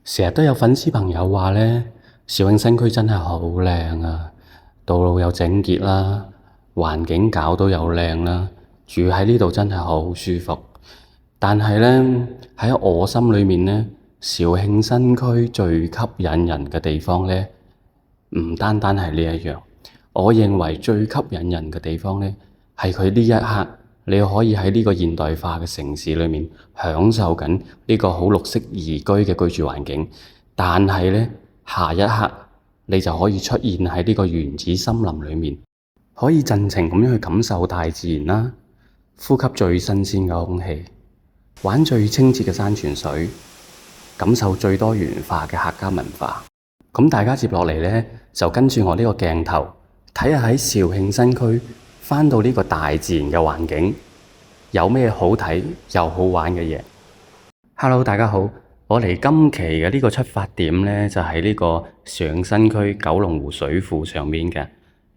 成日都有粉絲朋友話呢，肇慶新區真係好靚啊，道路又整潔啦，環境搞到又靚啦，住喺呢度真係好舒服。但係呢，喺我心裏面呢，肇慶新區最吸引人嘅地方呢，唔單單係呢一樣。我認為最吸引人嘅地方呢，係佢呢一刻你可以喺呢個現代化嘅城市裏面享受緊呢個好綠色宜居嘅居住環境，但係呢，下一刻你就可以出現喺呢個原始森林裏面，可以盡情咁樣去感受大自然啦，呼吸最新鮮嘅空氣，玩最清澈嘅山泉水，感受最多元化嘅客家文化。咁大家接落嚟呢，就跟住我呢個鏡頭睇下喺肇慶新區返到呢個大自然嘅環境有咩好睇又好玩嘅嘢。Hello，大家好，我嚟今期嘅呢個出發點呢，就喺呢個肇慶新區九龍湖水庫上面嘅。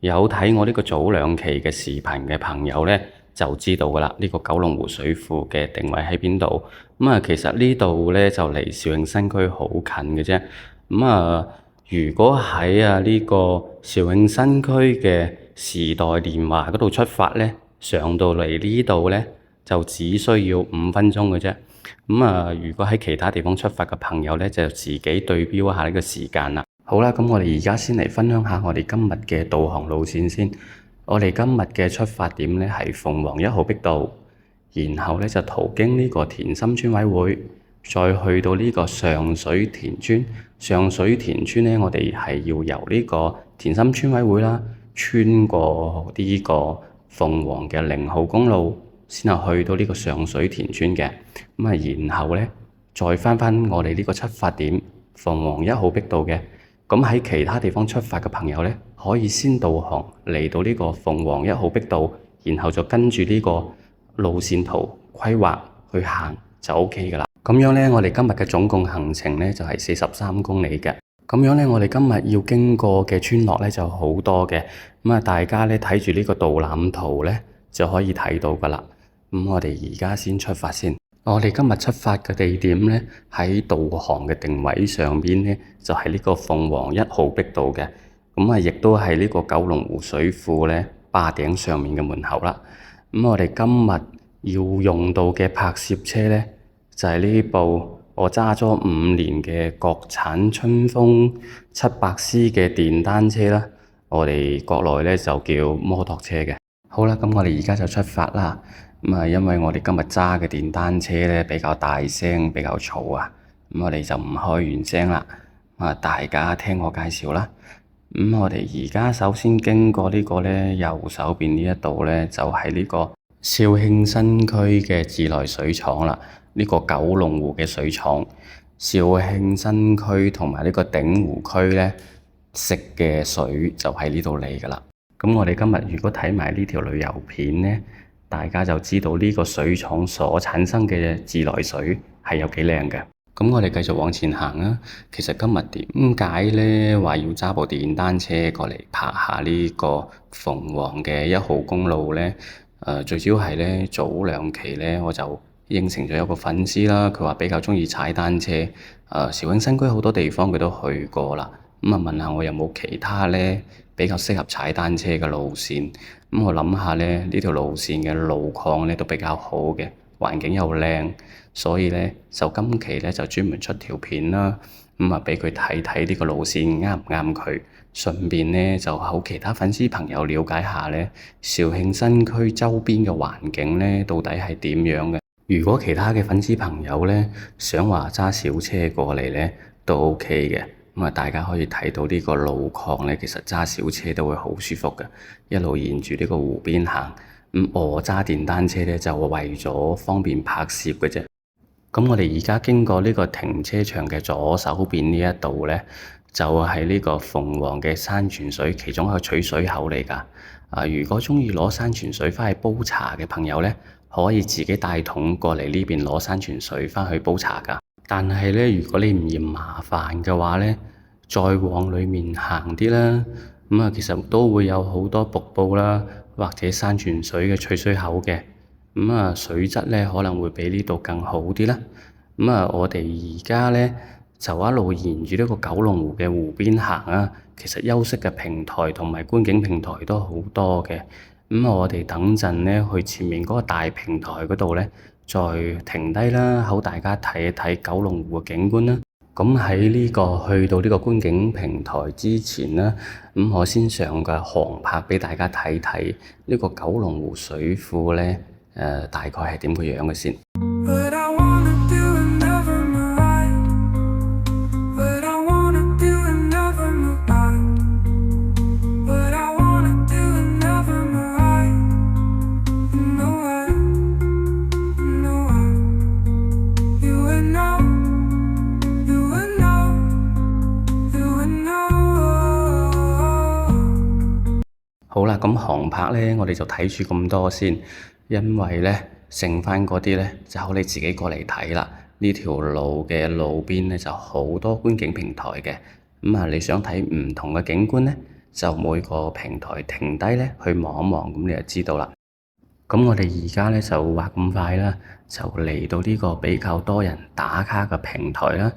有睇我呢個早2期嘅視頻嘅朋友呢，就知道噶啦，呢個九龍湖水庫嘅定位喺邊度。其實呢度呢，就離肇慶新區好近嘅啫。如果喺呢個肇慶新區嘅時代年華嗰度出發呢，上到嚟呢度呢，就只需要5分鐘嘅啫。如果喺其他地方出發嘅朋友呢，就自己對標一下呢個時間啦。好啦，咁我哋而家先嚟分享下我哋今日嘅導航路線先。我哋今日嘅出發點呢係鳳凰1號碧道，然後呢就途經呢個田心村委會，再去到呢個上水田村。上水田村呢，我哋係要由呢個田心村委會啦，穿過呢個鳳凰嘅0號公路，先係去到呢個上水田村嘅。然後呢，再返我哋呢個出發點鳳凰1號碧道嘅。咁喺其他地方出發嘅朋友呢，可以先導航嚟到呢個鳳凰1號碧道，然後就跟住呢個路線圖規劃去行就 OK 㗎啦。咁樣呢，我哋今日嘅總共行程呢，就係43公里嘅。咁樣呢，我哋今日要經過嘅村落呢，就好多嘅。大家呢，睇住呢個導覽圖呢，就可以睇到㗎啦。我哋而家先出發先。我哋今日出發嘅地點呢，喺導航嘅定位上邊呢，就係呢個鳳凰1號碧道嘅。亦都係呢個九龍湖水庫呢壩頂上面嘅門口啦。我哋今日要用到嘅拍攝車呢，就係呢部我揸咗5年嘅國產春風700C 嘅電單車啦。我哋國內呢，就叫摩托車嘅。好啦，咁我哋而家就出發啦。因為我哋今日揸嘅電單車呢，比較大聲，比較嘈啊。我哋就唔開原聲啦。大家聽我介紹啦。我哋而家首先經過呢個呢，右手邊呢一度呢，就係呢個肇慶新區嘅自來水廠啦。呢個九龍湖嘅水廠，肇慶新區同埋呢個鼎湖區呢，食嘅水就喺呢度嚟㗎啦。咁我哋今日如果睇埋呢條旅遊片呢，大家就知道呢個水廠所產生嘅自來水係有幾靚嘅。咁我哋繼續往前行啦。其實今日點解呢話要揸部電單車過嚟拍下呢個鳳凰嘅1號公路呢？最主要係呢，早2期呢，我就應承咗一個粉絲啦，佢話比較鍾意踩單車。肇慶新區好多地方佢都去過啦。問下我有冇其他呢比較適合踩單車嘅路線。我諗下呢，呢條路線嘅路況呢都比較好嘅，環境又靚，所以呢，就今期呢就專門出條片啦。俾佢睇睇呢個路線啱唔啱佢，順便呢就好其他粉絲朋友了解下呢肇慶新區周邊嘅環境呢到底係點樣嘅。如果其他嘅粉絲朋友呢想話揸小車過嚟呢都 OK 嘅。大家可以睇到呢個路況呢，其實揸小車都會好舒服嘅，一路沿住呢個湖邊行。我揸電單車呢，就為咗方便拍攝嘅啫。咁我哋而家經過呢個停車場嘅左手邊呢一度呢，就係呢個鳳凰嘅山泉水其中一個取水口嚟㗎。如果鍾意攞山泉水返去煲茶嘅朋友呢，可以自己帶桶過嚟呢邊攞山泉水返去煲茶㗎。但係呢，如果你唔嫌麻煩嘅話呢，再往裏面行啲啦。其實都會有好多瀑布啦，或者山泉水嘅取水口嘅。水質呢可能會比呢度更好啲啦。我哋而家呢就一路沿住呢個九龍湖嘅湖邊行啊。其實休息嘅平台同埋觀景平台都好多嘅。我哋等陣咧去前面嗰個大平台嗰度咧，再停低啦，好大家睇一睇九龍湖嘅景觀啦。咁喺呢個去到呢個觀景平台之前呢，我先上個航拍俾大家睇睇呢個九龍湖水庫咧，大概係點個樣嘅先。好啦，咁航拍咧，我哋就睇住咁多先，因為咧剩翻嗰啲咧就好你自己過嚟睇啦。呢條路嘅路邊咧就好多觀景平台嘅，你想睇唔同嘅景觀咧，就每個平台停低咧去望一望，咁你就知道啦。咁我哋而家咧就話咁快啦，就嚟到呢個比較多人打卡嘅平台啦。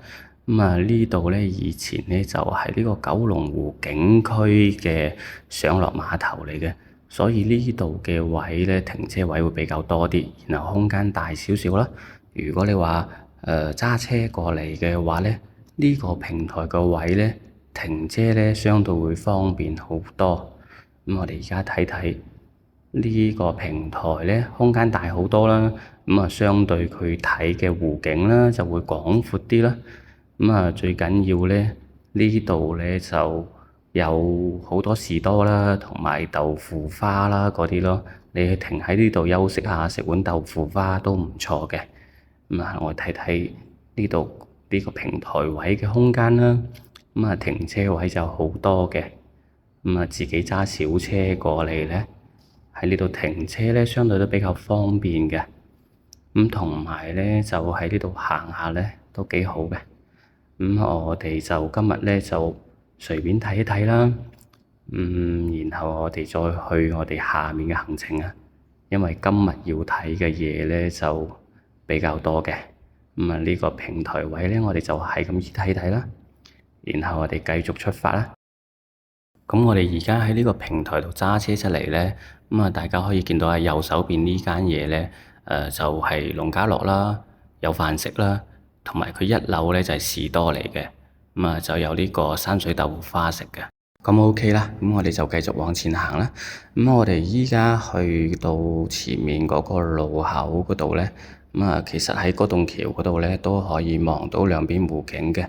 呢度咧以前咧就係呢個九龍湖景區嘅上落碼頭嚟嘅，所以呢度嘅位咧停車位會比較多啲，然後空間大少少啦。如果你話揸車過嚟嘅話咧，呢個平台個位咧停車咧相對會方便好多。我哋而家睇睇呢個平台咧，空間大好多啦。相對佢睇嘅湖景啦就會廣闊啲啦。最緊要咧，呢度咧就有好多士多啦，同埋豆腐花啦嗰啲咯。你去停喺呢度休息下，食碗豆腐花都唔錯嘅。我睇睇呢度呢個平台位嘅空間啦。停車位就好多嘅。自己揸小車過嚟咧，喺呢度停車咧，相對都比較方便嘅。同埋咧，就喺呢度行下咧，都幾好嘅。我哋就今日咧就隨便睇一睇啦。然後我哋再去我哋下面嘅行程啊，因為今日要睇嘅嘢咧就比較多嘅。呢個平台位咧，我哋就係咁睇睇啦。然後我哋繼續出發啦。咁我哋而家喺呢個平台度揸車出嚟咧，大家可以見到喺右手邊呢間嘢咧，就係農家樂啦，有飯食啦。同埋佢一樓咧就係士多嚟嘅，就有呢個山水豆腐花食嘅。咁 OK 啦，咁我哋就繼續往前行啦。我哋依家去到前面嗰個路口嗰度咧，其實喺嗰棟橋嗰度咧都可以望到兩邊湖景嘅。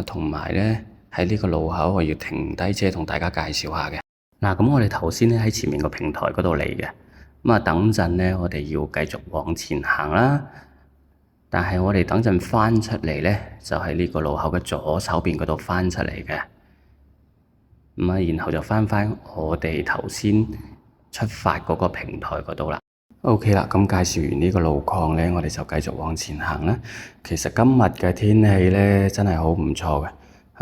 同埋咧喺呢個路口我要停低車同大家介紹下嘅。咁我哋頭先咧喺前面個平台嗰度嚟嘅，等陣咧我哋要繼續往前行啦。但係我哋等陣翻出嚟咧，就係呢個路口嘅左手邊嗰度翻出嚟嘅。然後就翻返我哋頭先出發嗰個平台嗰度啦。OK 啦，咁介紹完呢個路況咧，我哋就繼續往前行啦。其實今日嘅天氣咧真係好唔錯嘅，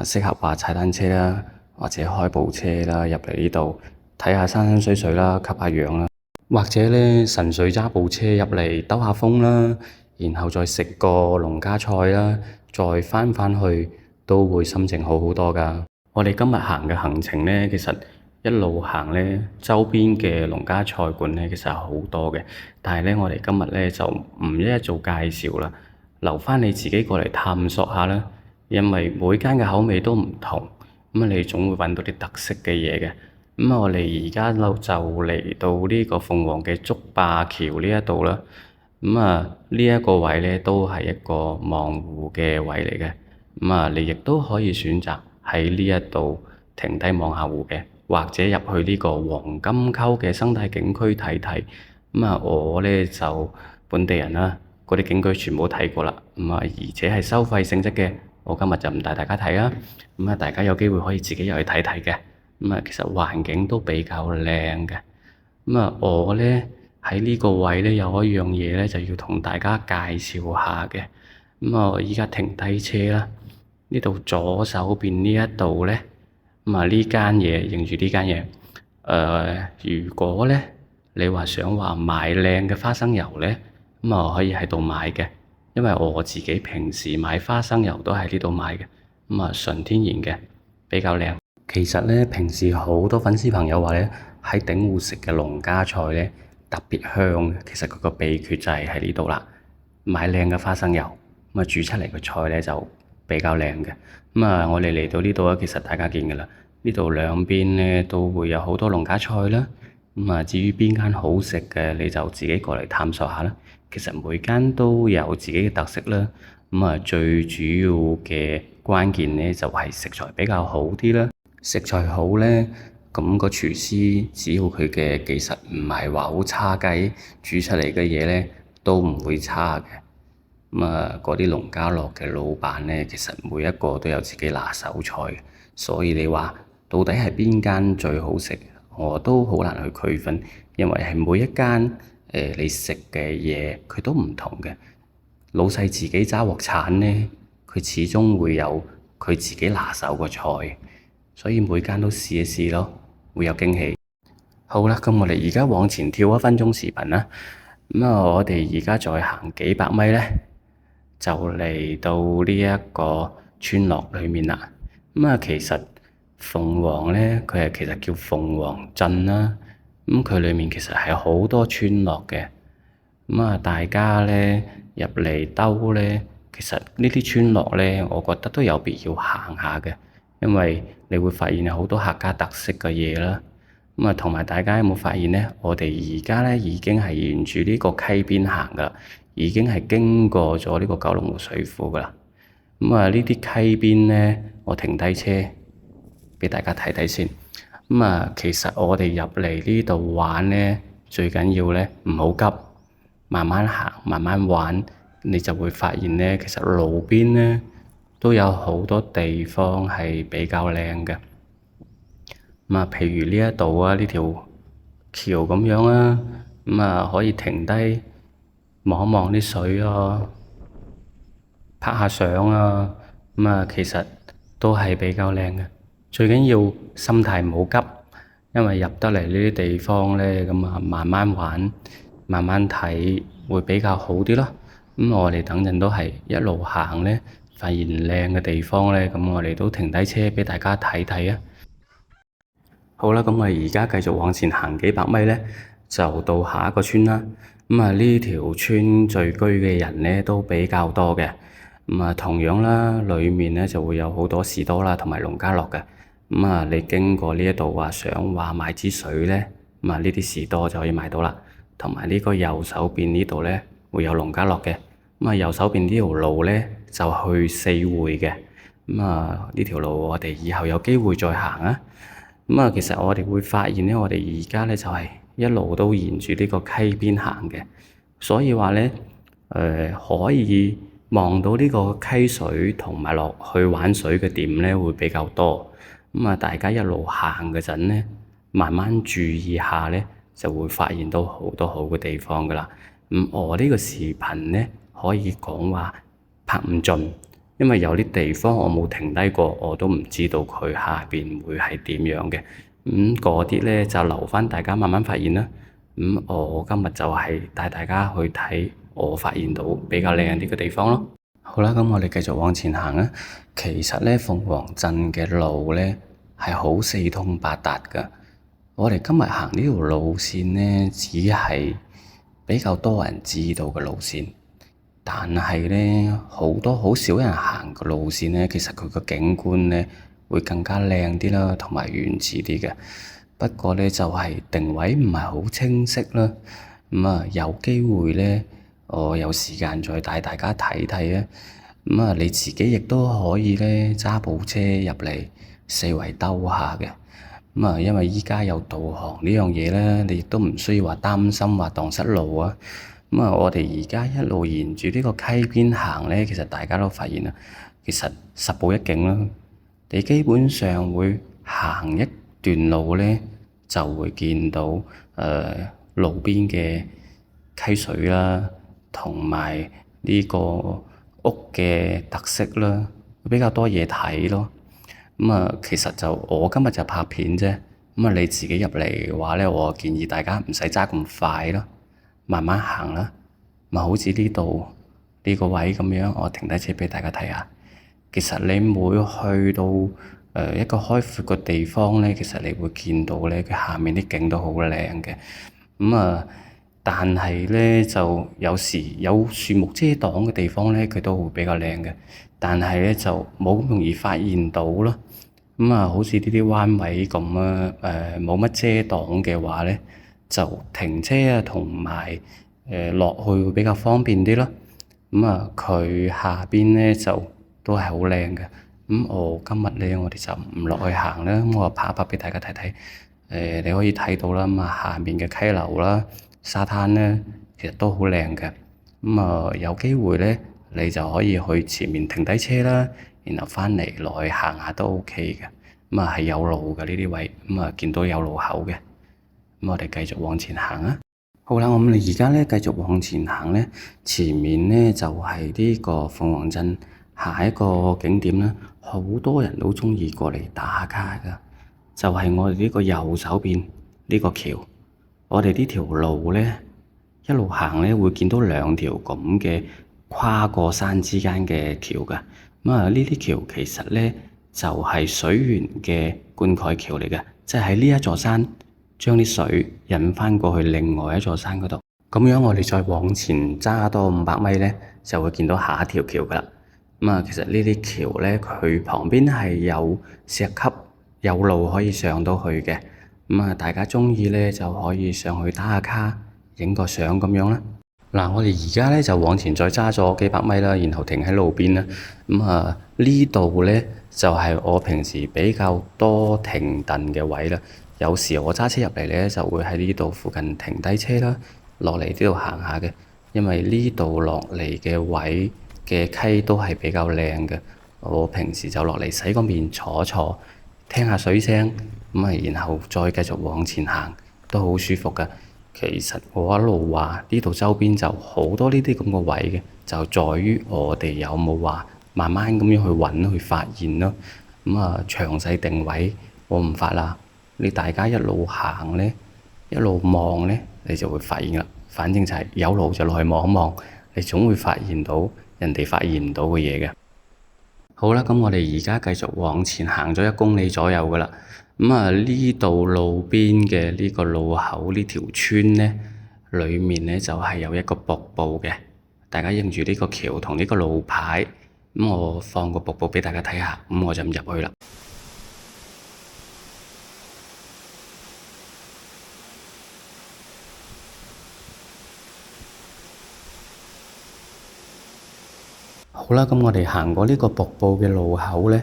適合話踩單車啦，或者開部車啦入嚟呢度睇下山山水水啦，吸下氧啦，或者咧純粹揸部車入嚟兜下風啦。然後再食個農家菜啦，再翻返去都會心情好好多㗎。我哋今日行嘅行程咧，其實一路行咧，周邊嘅農家菜館咧，其實係好多嘅。但係咧，我哋今日咧就唔一一做介紹啦，留翻你自己過嚟探索下啦。因為每間嘅口味都唔同，你總會揾到啲特色嘅嘢嘅。我哋而家就嚟到呢個鳳凰嘅竹壩橋呢一度啦。呢一個位咧都係一個望湖嘅位嚟嘅，你亦都可以選擇喺呢一度停低望下湖嘅，或者入去呢個黃金溝嘅生態景區睇睇。我咧就本地人啦，嗰啲景區全部睇過啦，而且係收費性質嘅，我今日就唔帶大家睇啦。大家有機會可以自己入去睇睇嘅。其實環境都比較靚嘅。我咧喺呢個位咧有一樣嘢咧就要同大家介紹下嘅。我依家停低車啦，呢度左手邊呢一度咧，呢間嘢認住呢間嘢。如果咧你想話買靚嘅花生油咧，可以喺度買嘅。因為我自己平時買花生油都喺呢度買嘅，咁啊純天然嘅，比較靚。其實咧，平時好多粉絲朋友話咧，喺鼎戶食嘅農家菜咧特別香嘅。其實佢個秘訣就係喺呢度啦，買靚嘅花生油，咁啊煮出嚟嘅菜咧就比較靚嘅。咁啊，我哋嚟到呢度啊，其實大家見㗎啦，呢度兩邊咧都會有好多農家菜啦。咁啊，至於邊間好食嘅，你就自己過嚟探索下啦。其實每間都有自己嘅特色啦。咁啊，最主要嘅關鍵咧就係食材比較好啲啦。食材好咧，咁個廚師只要佢嘅技術唔係話好差雞，煮出嚟嘅嘢咧都唔會差嘅。咁啊，嗰啲農家樂嘅老闆咧，其實每一個都有自己拿手菜嘅，所以你話到底係邊間最好食？我都好難去區分，因為係每一間你食嘅嘢佢都唔同嘅。老細自己揸鑊鏟咧，佢始終會有佢自己拿手個菜，所以每間都試一試咯，會有驚喜。好啦，咁我哋而家往前跳1分鐘視頻啦。咁啊，我哋而家再行幾百米咧，就嚟到呢一個村落裏面啦。咁啊，其實鳳凰咧，佢係其實叫鳳凰鎮啦。咁佢裏面其實係好多村落嘅。咁啊，大家咧入嚟兜咧，其實呢啲村落咧，我覺得都有必要行下嘅，因為你會發現有好多客家特色嘅嘢啦。咁啊，同埋大家有冇發現咧？我哋而家咧已經係沿住呢個溪邊行噶啦，已經係經過咗呢個九龍湖水庫噶啦。咁啊，呢啲溪邊咧，我停低車畀大家睇睇先。咁啊，其實我哋入嚟呢度玩咧，最緊要咧唔好急，慢慢行，慢慢玩，你就會發現咧，其實路邊咧都有好多地方係比較靚嘅。咁啊，譬如呢一度啊，呢條橋咁樣啊，咁啊可以停低望一望啲水啊，拍下相啊，咁啊其實都係比較靚嘅。最緊要心態唔好急，因為入得嚟呢啲地方咧，咁啊慢慢玩，慢慢睇會比較好啲咯。咁我哋等陣都係一路行咧，發現靚嘅地方咧，咁我哋都停低車畀大家睇睇啊。好啦，咁我哋而家繼續往前行幾百米咧，就到下一個村啦。咁啊，呢條村聚居嘅人咧都比較多嘅。咁啊，同樣啦，裡面咧就會有好多士多啦，同埋農家樂嘅。咁啊，你經過呢一度話想話買支水咧，咁啊呢啲士多就可以買到啦。同埋呢個右手邊呢度咧會有農家樂嘅。咁啊，右手邊呢條路咧就去四會嘅。咁啊，呢條路我哋以後有機會再行啊。咁啊，其實我哋會發現咧，我哋而家咧就係一路都沿住呢個溪邊行嘅，所以話咧，可以望到呢個溪水同埋落去玩水嘅點咧會比較多。咁啊，大家一路行嗰陣咧，慢慢注意下咧，就會發現到好多好嘅地方噶啦。咁我呢個視頻咧可以講話拍唔盡。因為有啲地方我冇停低過，我都唔知道佢下邊會係點樣嘅。咁嗰啲咧就留返大家慢慢發現啦。我今日就係帶大家去睇我發現到比較靚啲嘅地方咯。好啦，咁我哋繼續往前行啊。其實咧，鳳凰鎮嘅路咧係好四通八達㗎。我哋今日行呢條路線咧，只係比較多人知道嘅路線。但係咧，好少人行嘅路線咧，其實佢個景觀咧會更加靚啲啦，同埋原始啲嘅。不過咧就係定位唔係好清晰啦。咁啊，有機會咧，我有時間再帶大家睇睇啊。咁啊，你自己亦都可以咧揸部車入嚟四圍兜下嘅。咁啊，因為依家有導航呢樣嘢咧，你亦都唔需要話擔心話蕩失路啊。咁啊，我哋而家一路沿住呢個溪邊行咧，其實大家都發現啦，其實十步一景啦。你基本上會行一段路咧，就會見到路邊嘅溪水啦，同埋呢個屋嘅特色啦，比較多嘢睇咯。咁啊，其實就我今日就拍片啫。咁啊，你自己入嚟嘅話咧，我建議大家唔使揸咁快咯。慢慢行啦，咪好似呢度呢個位咁樣，我停低車俾大家睇下。其實你每去到一個開闊嘅地方咧，其實你會見到咧，佢下面啲景都好靚嘅。但係咧就有時有樹木遮擋嘅地方咧，佢都會比較靚嘅。但係咧就冇咁容易發現到咯。好似呢啲彎位咁啊，冇乜遮擋嘅話咧，就停車啊同埋落去會比較方便啲咯。佢下邊咧就都係好靚嘅。今日咧我哋就唔落去行啦，我拍一拍俾大家睇睇。你可以睇到啦，下面嘅溪流啦、沙灘咧，其實都好靚嘅。有機會咧，你就可以去前面停低車啦，然後翻嚟落去行下都 OK 嘅。係有路嘅呢啲位，見到有路口嘅。我哋繼續往前行啊！好啦，我哋而家咧繼續往前行咧，前面咧就係呢個鳳凰鎮下一個景點啦。好多人都鍾意過嚟打卡㗎，就係我哋呢個右手邊呢個橋。我哋呢條路咧一路行咧會見到兩條咁嘅跨過山之間嘅橋㗎。呢啲橋其實咧就係水源嘅灌溉橋嚟嘅，即係喺呢一座山將啲水引返過去另外一座山嗰度。咁樣我哋再往前揸多500米咧，就會見到下一條橋㗎啦。其實呢啲橋咧，佢旁邊係有石級，有路可以上到去嘅。大家鍾意咧就可以上去打下卡，影個相咁樣啦。我哋而家咧就往前再揸咗幾百米啦，然後停喺路邊啦。呢度咧就係我平時比較多停頓嘅位啦。有時我揸車入嚟咧，就會喺呢度附近停低車啦，落嚟呢度行下嘅。因為呢度落嚟嘅位嘅溪都係比較靚嘅。我平時就落嚟洗個面坐坐，聽下水聲，然後再繼續往前行，都好舒服㗎。其實我一路話呢度周邊就好多呢啲咁嘅位嘅，就在於我哋有冇話慢慢咁樣去揾去發現咯。詳細定位我唔發啦，你大家一路行咧，一路望咧，你就會發現啦。反正就係有路就落去望一望，你總會發現到人哋發現唔到嘅嘢嘅。好啦，咁我哋而家繼續往前行咗1公里左右噶啦。呢度路邊嘅呢個路口呢條村咧，裏面咧就係有一個瀑布嘅。大家認住呢個橋同呢個路牌，我放個瀑布俾大家睇下，我就唔入去啦。好啦，咁我哋行過呢個瀑布嘅路口咧，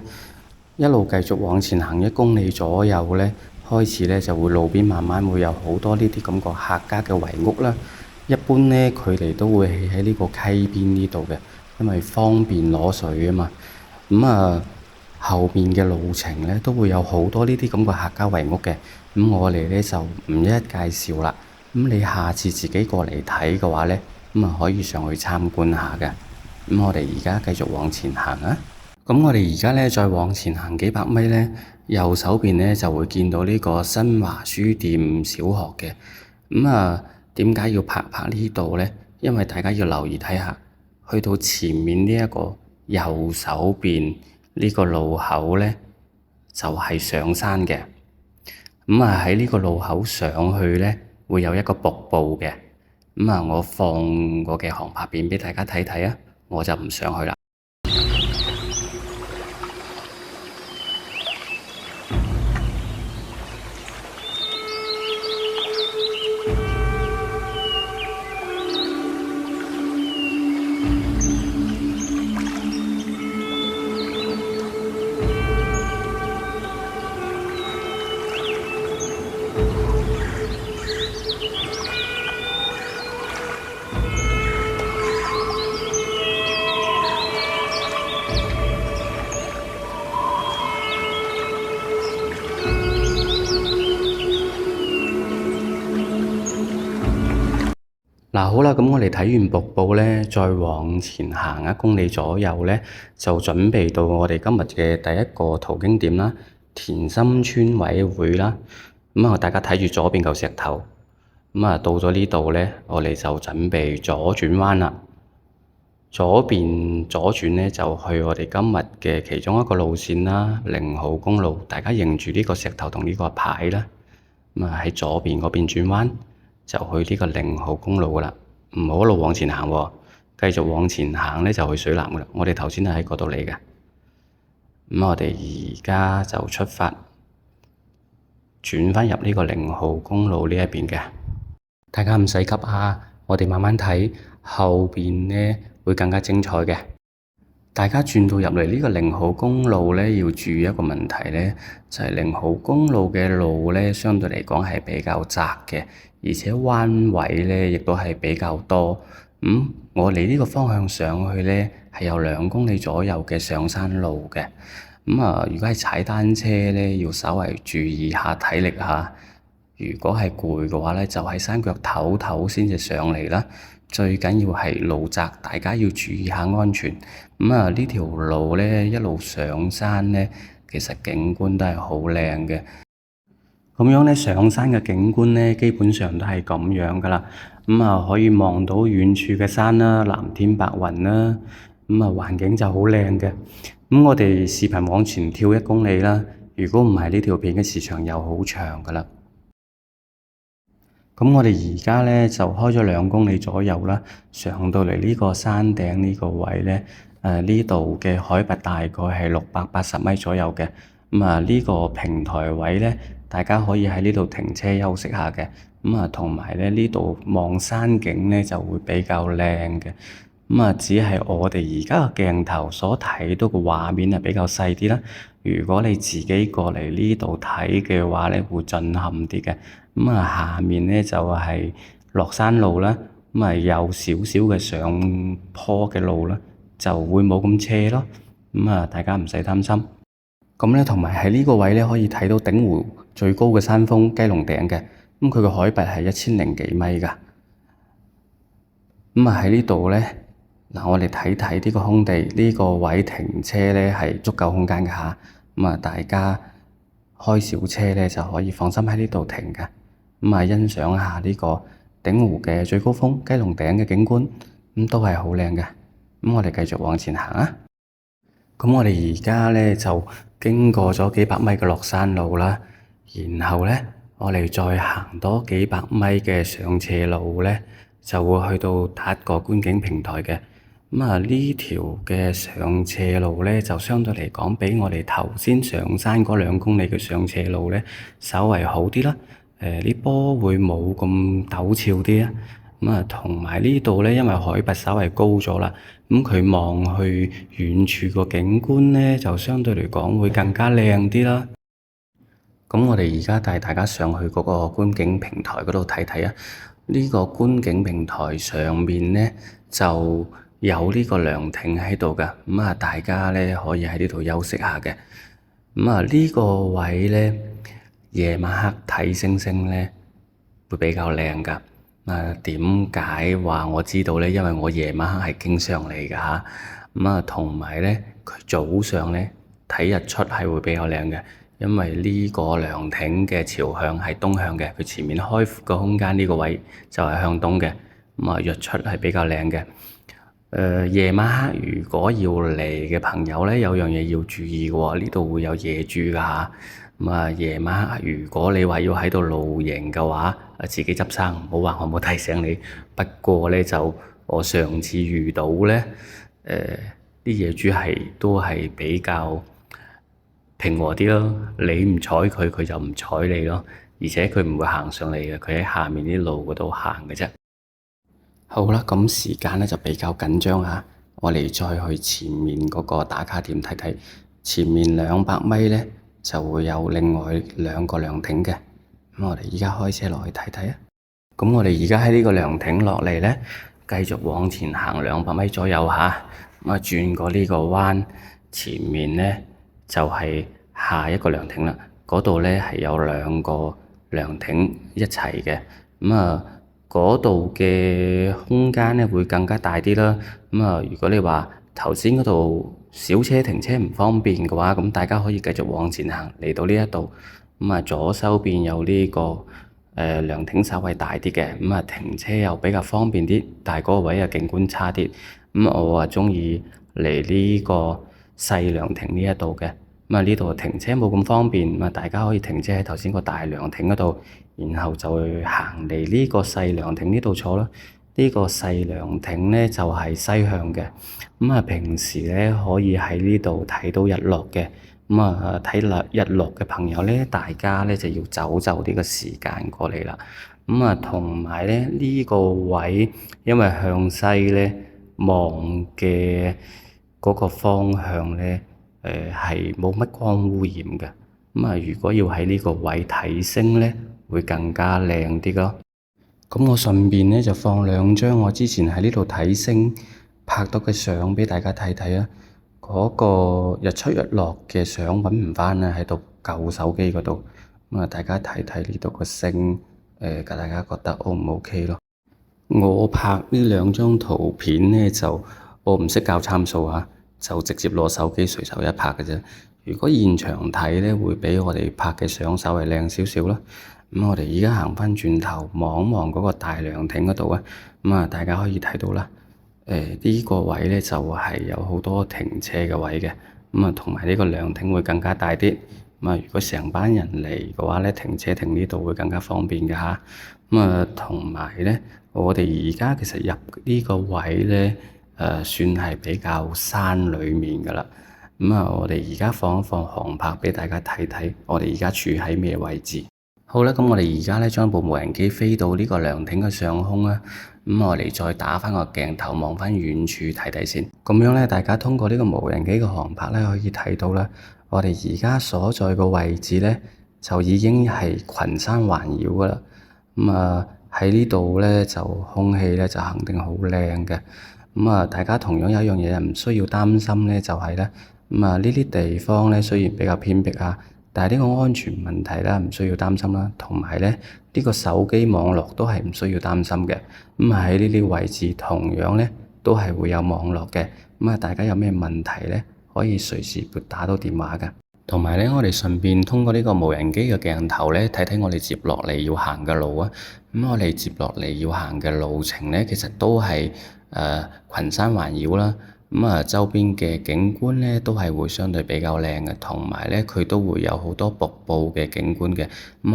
一路繼續往前行1公里左右咧，開始咧就會路邊慢慢會有好多呢啲咁個客家嘅圍屋啦。一般咧佢哋都會起喺呢個溪邊呢度嘅，因為方便攞水啊嘛。後面嘅路程咧都會有好多呢啲咁嘅客家圍屋嘅。我哋咧就唔一一介紹啦。你下次自己過嚟睇嘅話咧，可以上去參觀下嘅。我哋而家繼續往前行啊！我哋而家咧再往前行幾百米咧，右手邊咧就會見到呢個新華書店小學嘅。點解要拍呢度咧？因為大家要留意睇下，去到前面呢一個右手邊呢個路口咧，就係上山嘅。喺呢個路口上去咧，會有一個瀑布嘅。我放個嘅航拍片俾大家睇睇啊！我就唔上去啦。好啦，咁我哋睇完瀑布咧，再往前行1公里左右咧，就準備到我哋今日嘅第一個途經點啦，田心村委員會啦。大家睇住左邊嚿石頭，到咗呢度咧，我哋就準備左轉彎啦。左邊左轉呢，就去我哋今日嘅其中一個路線啦，0號公路。大家認住呢個石頭同呢個牌啦，咁啊喺左邊嗰邊轉彎就去呢個0號公路噶啦，唔好一路往前行喎，繼續往前行呢，就去水南噶啦。我哋頭先係喺嗰度嚟嘅，咁我哋而家就出發轉返入呢個0號公路呢一邊嘅。大家唔使急啊，我哋慢慢睇，後邊呢會更加精彩嘅。大家轉到入嚟呢個0號公路呢，要注意一個問題呢，就係0號公路嘅路呢，相對嚟講係比較窄嘅，而且彎位呢亦都係比較多。我哋呢個方向上去呢，係有2公里左右嘅上山路嘅。如果係踩單車呢，要稍為注意下體力嚇。如果係攰嘅話呢，就喺山腳唞唞先至上嚟啦。最緊要係路窄，大家要注意下安全。呢條路呢，一路上山呢，其實景觀都係好靚嘅。咁樣呢，上山嘅景觀呢，基本上都係咁樣噶啦。可以望到遠處嘅山啦，藍天白雲啦。環境就好靚嘅。我哋視頻往前跳1公里啦。如果唔係呢條片嘅時長又好長噶啦。咁我哋而家呢，就開咗2公里左右啦，上到嚟呢個山頂呢個位呢，呢度嘅海拔大概係680米左右嘅。呢個平台位呢，大家可以喺呢度停車休息下嘅。同埋呢度望山景呢就會比較靚嘅。只係我哋而家嘅鏡頭所睇到嘅畫面係比較細啲啦。如果你自己過嚟呢度睇嘅話呢，會震撼啲嘅。下面呢就係落山路啦。有少少嘅上坡嘅路啦，就會冇咁斜咯。大家唔使擔心。同埋喺呢個位呢，可以睇到鼎湖最高嘅山峰雞籠頂嘅。佢個海拔係1000幾米噶。喺呢度呢，我哋睇睇呢個空地，呢個位停車呢係足夠空間嘅吓。大家開小車呢就可以放心喺呢度停嘅。欣賞下呢個鼎湖嘅最高峰雞籠頂嘅景觀，都係好靚嘅。我哋繼續往前行啊。我哋而家呢就經過咗幾百米嘅落山路啦，然後呢，我哋再行多幾百米嘅上斜路呢，就會去到一個觀景平台嘅。呢條嘅上斜路呢，就相對嚟講比我哋頭先上山嗰2公里嘅上斜路呢，稍為好啲啦。啲波會冇咁陡峭啲啊。同埋呢度呢，因為海拔稍為高咗啦，佢望去遠處個景觀呢，就相對嚟講會更加靚啲啦。我哋而家帶大家上去嗰個觀景平台嗰度睇睇啊。呢個觀景平台上面呢，就有呢個涼亭喺度噶。大家呢可以喺呢度休息下嘅。呢個位呢，夜晚黑睇星星呢會比較靚噶。點解話我知道呢？因為我夜晚黑係經常嚟噶吓。同埋呢，佢早上呢睇日出係會比較靚嘅，因為呢個涼亭嘅朝向係東向嘅，佢前面開闊個空間呢個位就係向東嘅。日出係比較靚嘅。夜晚黑如果要嚟嘅朋友呢，有樣嘢要注意嘅喎，呢度會有野豬噶吓。夜晚黑如果你話要喺度露營嘅話，自己執生，唔好話我冇提醒你。不過呢，就我上次遇到呢，啲野豬都係比較平和啲咯。你唔睬佢，佢就唔睬你咯。而且佢唔會行上嚟嘅，佢喺下面啲路嗰度行嘅啫。好啦，咁時間呢就比較緊張吓，我哋再去前面嗰個打卡點睇睇。前面200米呢，就會有另外2個涼亭嘅。我哋而家開車落去睇睇啊。我哋而家喺呢個涼亭落嚟呢，繼續往前行200米左右吓。轉過呢個彎，前面呢就係下一個涼亭啦。嗰度呢係有2個涼亭一齊嘅。嗰度嘅空間呢會更加大啲啦。如果你話頭先嗰度小車停車唔方便嘅話，咁大家可以繼續往前行嚟到呢一度。左手邊有呢個涼亭稍微大啲嘅，停車又比較方便啲，但係嗰個位又景觀差啲。我啊鍾意嚟呢個細涼亭呢一度嘅。呢度停車冇咁方便，大家可以停車喺頭先個大涼亭嗰度，然後就去行嚟呢個細涼亭呢度坐啦。呢個細涼亭咧就係西向嘅，平時咧可以喺呢度睇到日落嘅。睇日落嘅朋友咧，大家咧就要走呢個時間過嚟啦。同埋咧呢個位，因為向西咧望嘅嗰個方向咧，係冇乜光污染嘅。如果要喺呢個位睇星咧，會更加靚啲咯。咁我順便咧就放兩張我之前喺呢度睇星拍到嘅相畀大家睇睇啊。嗰個日出日落嘅相揾唔返啦，喺度舊手機嗰度。大家睇睇呢度個星，大家覺得 O 唔 OK 咯？我拍呢兩張圖片咧就我唔識校參數啊，就直接攞手機隨手一拍嘅啫。如果現場睇咧，會比我哋拍嘅相稍微靚少少啦。我哋而家行返轉頭望望嗰個大涼亭嗰度啊，大家可以睇到啦。呢個位咧就係有好多停車嘅位嘅，同埋呢個涼亭會更加大啲。如果成班人嚟嘅話咧，停車停呢度會更加方便嘅嚇。同埋咧，我哋而家其實入呢個位咧，算係比較山裡面㗎啦。我哋而家放一放航拍畀大家睇睇，我哋而家處喺咩位置？好啦，咁我哋而家咧將部無人機飛到呢個涼亭嘅上空啦。我哋再打返個鏡頭望返遠處睇睇先。咁樣咧，大家通過呢個無人機嘅航拍咧，可以睇到啦。我哋而家所在個位置咧，就已經係群山環繞㗎啦。喺呢度咧，就空氣咧就肯定好靚嘅。大家同樣有一樣嘢唔需要擔心咧，就係咧，呢啲地方咧雖然比較偏僻啊，但係呢個安全問題咧唔需要擔心啦。同埋咧，呢個手機網絡都係唔需要擔心嘅。喺呢啲位置同樣咧都係會有網絡嘅。大家有咩問題咧，可以隨時撥打到電話㗎。同埋咧，我哋順便通過呢個無人機嘅鏡頭咧，睇睇我哋接落嚟要行嘅路啊。我哋接落嚟要行嘅路程咧，其實都係群山環繞啦。周邊嘅景觀咧都係會相對比較靚嘅，同埋咧佢都會有好多瀑布嘅景觀嘅。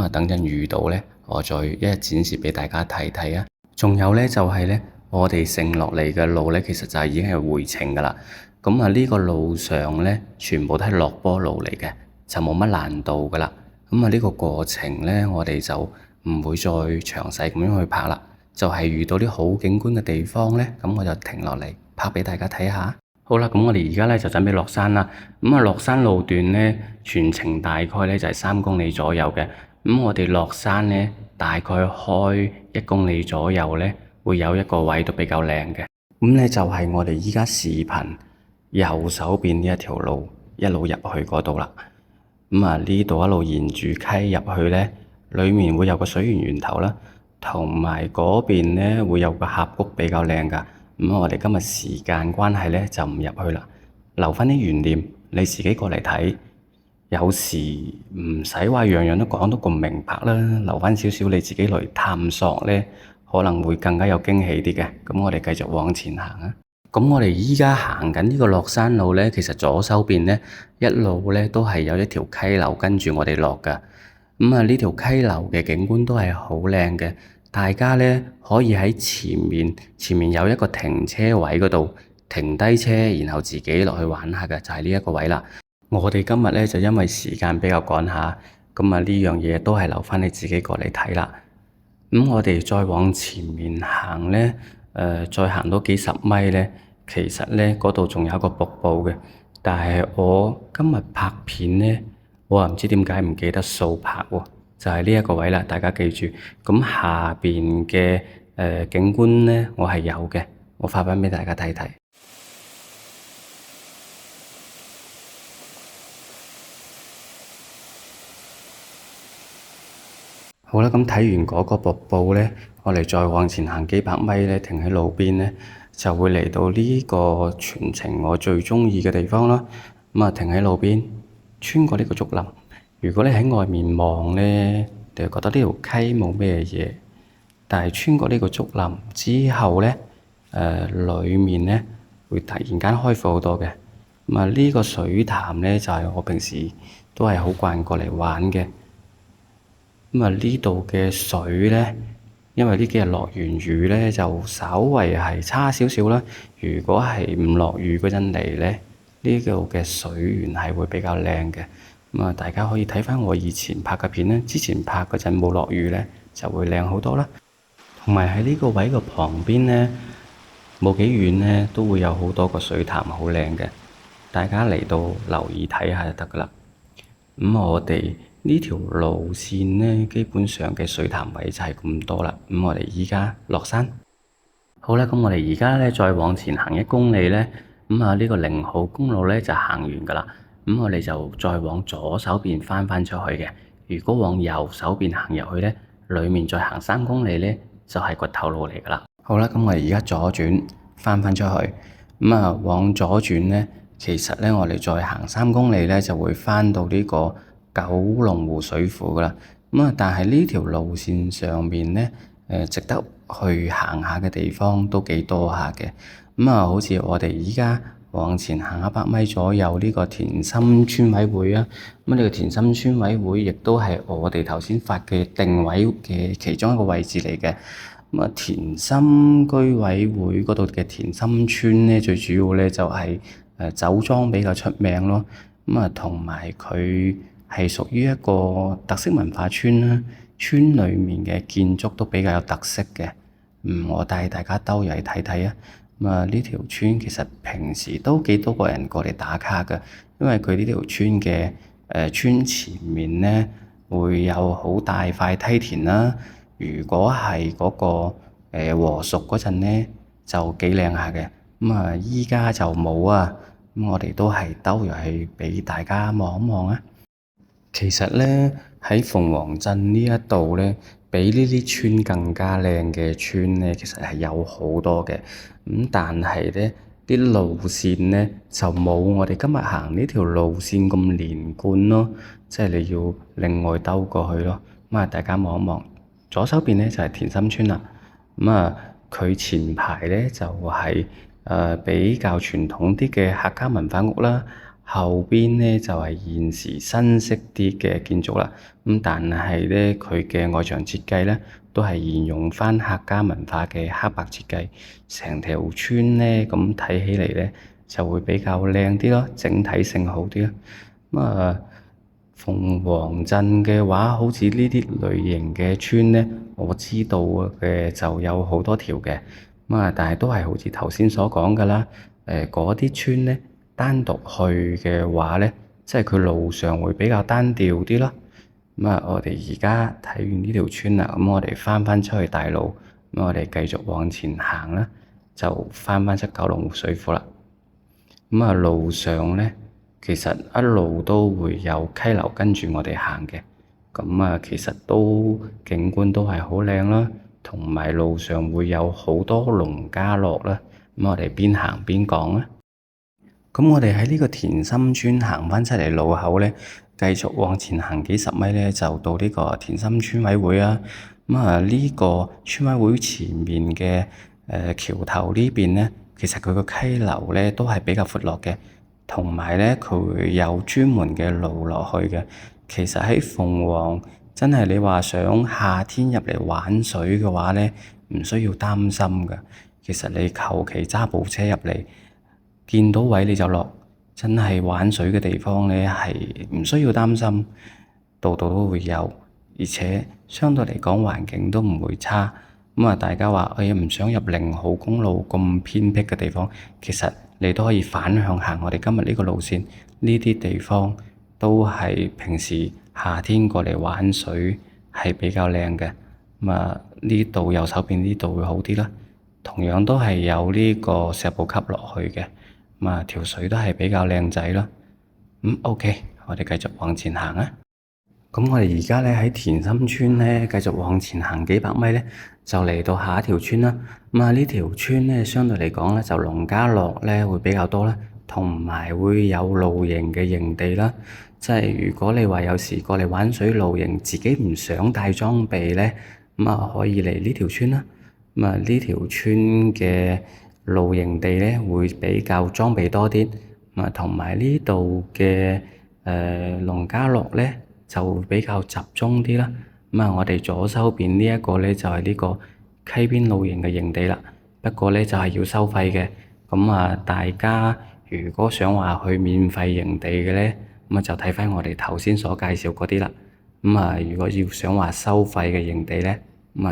等陣遇到咧，我再一一展示畀大家睇睇啊。仲有咧就係咧，我哋剩落嚟嘅路咧，其實就係已經係回程㗎啦。呢個路上咧，全部都係落坡路嚟嘅，就冇乜難度㗎啦。呢個過程咧，我哋就唔會再詳細咁樣去拍啦。就係遇到啲好景觀嘅地方咧，咁我就停落嚟拍畀大家睇下。好啦，咁我哋而家咧就準備落山啦。落山路段咧，全程大概咧就係3公里左右嘅。我哋落山咧，大概開1公里左右咧，會有一個位都比較靚嘅。就係我哋而家視頻右手邊呢一條路一路入去嗰度啦。呢度一路沿住溪入去咧，裡面會有個水源源頭啦，同埋嗰邊咧會有個峽谷比較靚㗎。我哋今日時間關係咧就唔入去啦，留返啲懸念你自己過嚟睇。有時唔使話樣樣都講得咁明白啦，留返少少你自己嚟探索咧，可能會更加有驚喜啲嘅。咁我哋繼續往前行啊！咁我哋依家行緊呢個落山路咧，其實左手邊咧一路咧都係有一條溪流跟住我哋落㗎。呢條溪流嘅景觀都係好靚嘅。大家咧可以喺前面有一個停車位嗰度停低車，然後自己落去玩下嘅，就係呢一個位啦。我哋今日咧就因為時間比較趕下，呢樣嘢都係留返你自己過嚟睇啦。我哋再往前面行咧，再行多幾十米咧，其實咧嗰度仲有一個瀑布嘅，但係我今日拍片咧，我又唔知點解唔記得掃拍喎。就係呢一個位啦，大家記住。下邊嘅景觀咧，我係有嘅，我發返畀大家睇睇。好啦，睇完嗰個瀑布咧，我哋再往前行幾百米咧，停喺路邊咧，就會嚟到呢個全程我最鍾意嘅地方啦。停喺路邊，穿過呢個竹林。如果你喺外面望咧，你就覺得呢條溪冇咩嘢，但係穿過呢個竹林之後咧，裡面咧會突然間開闊好多嘅。咁啊，呢個水潭咧就係我平時都係好慣過嚟玩嘅。咁啊，呢度嘅水咧，因為呢幾日落完雨咧，就稍為係差少少啦。如果係唔落雨嗰陣嚟咧，呢度嘅水源係會比較靚嘅。咁啊，大家可以睇翻我以前拍嘅片咧，之前拍嗰陣冇落雨咧，就會靚好多啦。同埋喺呢個位嘅旁邊咧，冇幾遠咧，都會有好多個水潭，好靚嘅。大家嚟到留意睇下就得噶啦。咁我哋呢條路線咧，基本上嘅水潭位就係咁多啦。咁我哋依家落山。好啦，咁我哋而家咧再往前行1公里咧，咁啊呢個0號公路咧就行完噶啦。咁我哋就再往左手邊翻出去嘅。如果往右手邊行入去咧，裡面再行3公里咧，就係掘頭路嚟噶啦。好啦，咁我哋而家左轉翻出去。咁啊往左轉咧，其實咧我哋再行3公里咧，就會翻到呢個九龍湖水庫噶啦。咁啊，但係呢條路線上面咧，值得去行下嘅地方都幾多下嘅。咁啊，好似我哋依家往前行100米左右呢個田心村委會啊。咁呢個田心村委會亦都係我哋頭先發嘅定位嘅其中一個位置嚟嘅。咁啊，田心居委會嗰度嘅田心村咧，最主要咧就係酒莊比較出名咯。咁啊，同埋佢係屬於一個特色文化村啦。村裡面嘅建築都比較有特色嘅。我帶大家兜入嚟睇睇啊。咁啊，呢條村其實平時都幾多個人過嚟打卡㗎，因為佢呢條村嘅村前面咧會有好大塊梯田啦。如果係嗰個禾熟嗰陣咧，就幾靚下嘅。咁啊，依家就冇啊。咁我哋都係兜入去俾大家望一望啊。其實咧喺鳳凰鎮呢一度咧，比呢啲村更加靚嘅村咧，其實係有好多嘅。但係咧啲路線咧就冇我哋今日行呢條路線咁連貫咯，即係你要另外兜過去咯。咁啊，大家望一望。左手邊咧就係田心村啦。咁啊，佢前排咧就係比較傳統啲嘅客家文化屋啦，後邊咧就係現時新式啲嘅建築啦。但係咧佢嘅外牆設計咧都係沿用翻客家文化嘅黑白設計，成條村咧咁睇起嚟咧就會比較靚啲咯，整體性好啲咯。咁啊，鳳凰鎮嘅話，好似呢啲類型嘅村咧，我知道嘅就有好多條嘅。但係都係好似頭先所講㗎啦。嗰啲村咧單獨去嘅話咧，即係佢路上會比較單調啲咯。我哋而家睇完呢條村啦，咁我哋翻出去大路，咁我哋繼續往前行啦，就翻出九龍湖水庫啦。路上咧，其實一路都會有溪流跟住我哋行嘅。其實都景觀都係好靚啦，同埋路上會有好多農家樂啦。我哋邊行邊講啦。咁我哋喺呢個田心村行翻出嚟路口咧，繼續往前行幾十米咧，就到呢個田心村委會啊。呢個村委會前面嘅橋頭呢邊咧，其實佢個溪流咧都係比較闊落嘅，同埋咧佢會有專門嘅路落去嘅。其實喺鳳凰真係你話想夏天入嚟玩水嘅話咧，唔需要擔心㗎。其實你求其揸部車入嚟，見到位你就落，真係玩水嘅地方咧係唔需要擔心，度度都會有，而且相對嚟講環境都唔會差。大家話唔想入0號公路咁偏僻嘅地方，其實你都可以反向行我哋今日呢個路線，呢啲地方都係平時夏天過嚟玩水係比較靚嘅。呢度右手邊呢度會好啲啦，同樣都係有呢個石步級落去嘅。條水都係比較靚仔咯。OK，我哋繼續往前行啊。咁我哋而家咧喺田心村咧繼續往前行幾百米咧，就嚟到下一條村啦。呢條村咧相對嚟講咧就農家樂咧會比較多啦，同埋會有露營嘅營地啦。即係如果你話有時過嚟玩水露營，自己唔想帶裝備咧，可以嚟呢條村啦。呢條村嘅露營地咧會比較裝備多啲，同埋呢度嘅農家樂咧就比較集中啲啦。我哋左手邊呢一個咧就係呢個溪邊露營嘅營地啦，不過咧就係要收費嘅。大家如果想話去免費營地嘅咧，就睇翻我哋頭先所介紹嗰啲啦。如果要想話收費嘅營地咧，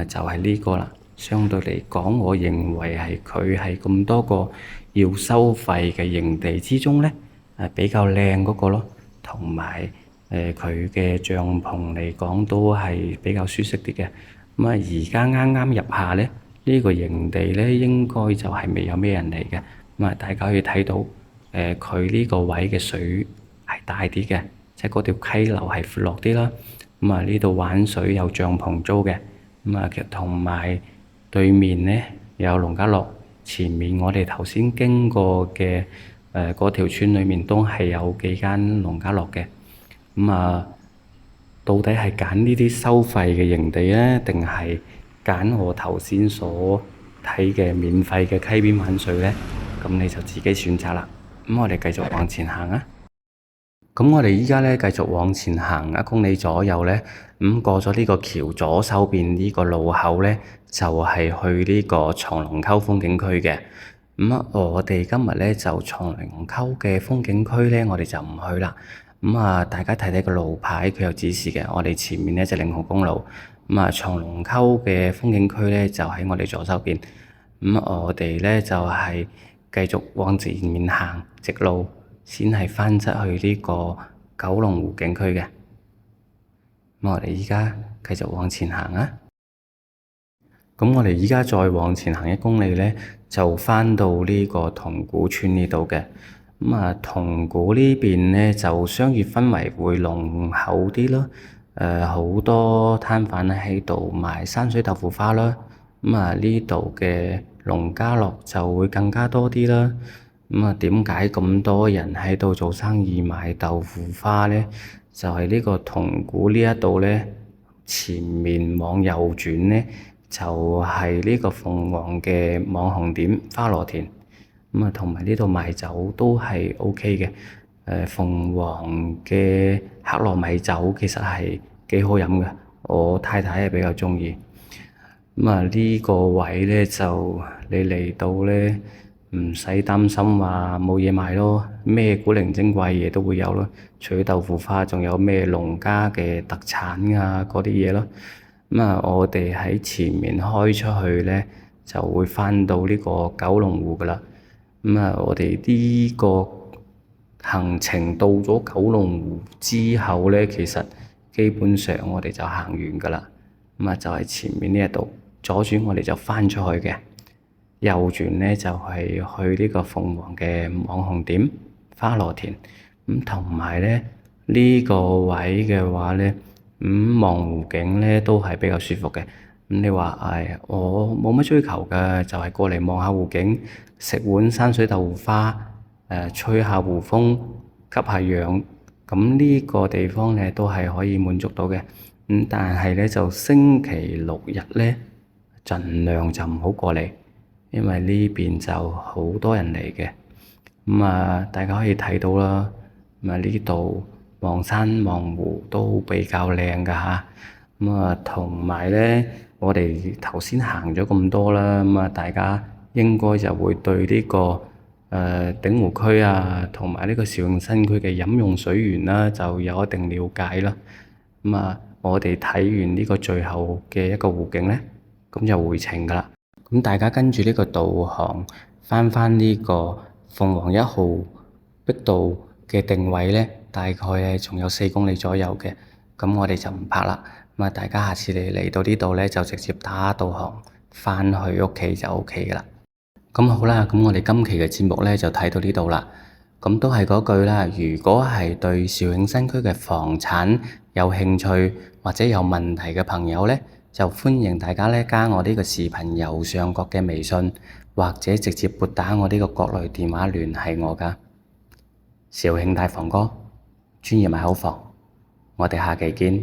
就係呢個啦。相對嚟講，我認為佢係咁多個要收費嘅營地之中咧，比較靚嗰個咯，同埋佢嘅帳篷嚟講都係比較舒適啲嘅。而家啱啱入夏咧，呢個營地咧應該就係未有咩人嚟嘅。大家可以睇到佢呢個位嘅水係大啲嘅，即係嗰條溪流係闊落啲啦。呢度玩水有帳篷租嘅。其實同埋對面咧有農家樂，前面我哋頭先經過嘅嗰條村裏面都係有幾間農家樂嘅。到底係揀呢啲收費嘅營地咧，定係揀我頭先所睇嘅免費嘅溪邊玩水咧？咁你就自己選擇啦。我哋繼續往前行啊！咁我哋依家咧繼續往前行1公里左右咧，過咗呢個橋左手邊呢個路口咧，就係去呢個松龍溝風景區嘅。我哋今日咧就松龍溝嘅風景區咧，我哋就唔去啦。大家睇睇個路牌，佢有指示嘅。我哋前面咧就0號公路，松龍溝嘅風景區咧就喺我哋左手邊。我哋咧就係繼續往前面行直路，先係翻出去呢個九龍湖景區嘅。我哋依家繼續往前行啊！咁我哋依家再往前行1公里咧，就翻到呢個銅鼓村呢度嘅。銅鼓呢邊咧就商業氛圍會濃厚啲咯。好多攤販喺度賣山水豆腐花啦。呢度嘅農家樂就會更加多啲啦。點解咁多人喺度做生意賣豆腐花咧？就係呢個銅鼓呢一度咧，前面往右轉咧，就係呢個鳳凰嘅網紅店花螺田。同埋呢度賣酒都係 OK 嘅。鳳凰嘅黑糯米酒其實係幾好飲嘅，我太太係比較鍾意。呢個位咧就你嚟到咧，唔使擔心話冇嘢賣咯，咩古靈精怪嘢都會有咯。除咗豆腐花，仲有咩農家嘅特產啊嗰啲嘢咯。我哋喺前面開出去咧，就會翻到呢個九龍湖噶啦。我哋呢個行程到咗九龍湖之後咧，其實基本上我哋就行完噶啦。就係前面呢一度，左轉我哋就翻出去嘅，右轉咧就係去呢個鳳凰嘅網紅店花螺田。同埋咧呢個位嘅話咧，望湖景咧都係比較舒服嘅。你話我冇乜追求嘅，就係過嚟望下湖景，食碗山水豆腐花，吹下湖風，吸下氧。咁呢個地方咧都係可以滿足到嘅。但係咧就星期六日咧，盡量就唔好過嚟，因為呢邊就好多人嚟嘅。大家可以睇到啦。呢度望山望湖都比較靚㗎吓。同埋咧，我哋頭先行咗咁多啦，大家應該就會對呢個鼎湖區啊，同埋呢個肇慶新區嘅飲用水源啦，就有一定了解啦。我哋睇完呢個最後嘅一個湖景咧，咁就回程㗎啦。咁大家跟住呢個導航翻呢個鳳凰1號碧道嘅定位咧，大概咧仲有4公里左右嘅。咁我哋就唔拍啦。大家下次嚟到呢度咧，就直接打導航翻去屋企就 OK 噶啦。咁好啦，咁我哋今期嘅節目咧就睇到呢度啦。咁都係嗰句啦，如果係對肇慶新區嘅房產有興趣或者有問題嘅朋友咧，就歡迎大家咧加我呢個視頻右上角嘅微信，或者直接撥打我呢個國內電話聯繫我噶。肇慶大房哥，專業買好房，我哋下期見。